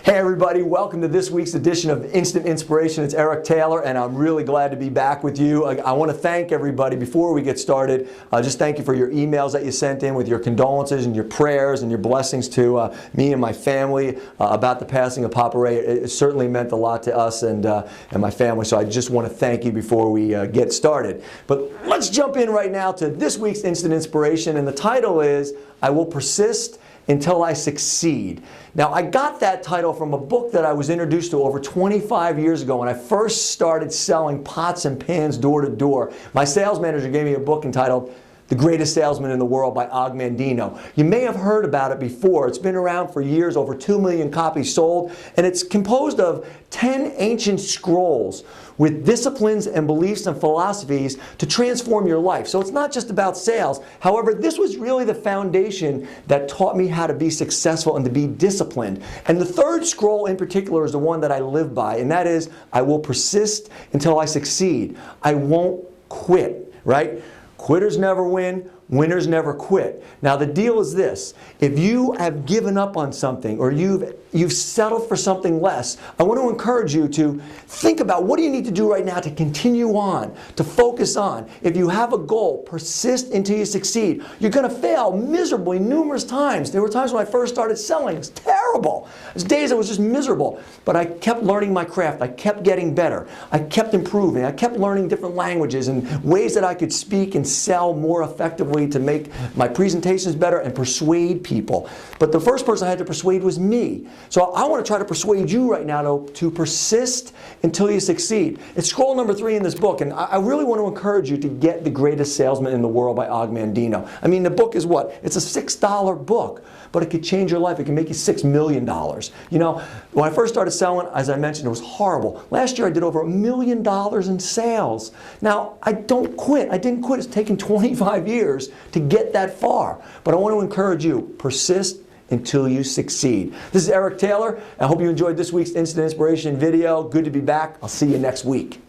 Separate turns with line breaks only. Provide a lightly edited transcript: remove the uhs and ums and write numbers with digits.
Hey everybody, welcome to this week's edition of Instant Inspiration. It's Eric Taylor and I'm really glad to be back with you. I want to thank everybody before we get started. Just thank you for your emails that you sent in with your condolences and your prayers and your blessings to me and my family about the passing of Papa Ray. It certainly meant a lot to us and my family, so I just want to thank you before we get started. But let's jump in right now to this week's Instant Inspiration, and the title is, I Will Persist Until I Succeed. Now, I got that title from a book that I was introduced to over 25 years ago when I first started selling pots and pans door to door. My sales manager gave me a book entitled The Greatest Salesman in the World by Mandino. You may have heard about it before. It's been around for years, over 2 million copies sold, and it's composed of 10 ancient scrolls with disciplines and beliefs and philosophies to transform your life. So it's not just about sales. However, this was really the foundation that taught me how to be successful and to be disciplined. And the third scroll in particular is the one that I live by, and that is, I will persist until I succeed. I won't quit, right? Quitters never win, winners never quit. Now the deal is this: if you have given up on something or you've settled for something less, I want to encourage you to think about what do you need to do right now to continue on, to focus on. If you have a goal, persist until you succeed. You're going to fail miserably numerous times. There were times when I first started selling, it was terrible. There's days it was just miserable, but I kept learning my craft. I kept getting better. I kept improving. I kept learning different languages and ways that I could speak and sell more effectively to make my presentations better and persuade people. But the first person I had to persuade was me. So I want to try to persuade you right now to persist until you succeed. It's scroll number 3 in this book, and I really want to encourage you to get The Greatest Salesman in the World by Mandino. I mean, the book is what? It's a $6 book, but it could change your life. It can make you $6 million. You know, when I first started selling, as I mentioned, it was horrible. Last year I did over $1 million in sales. Now, I don't quit. I didn't quit. It's taken 25 years to get that far. But I want to encourage you, persist until you succeed. This is Eric Taylor. I hope you enjoyed this week's Instant Inspiration video. Good to be back. I'll see you next week.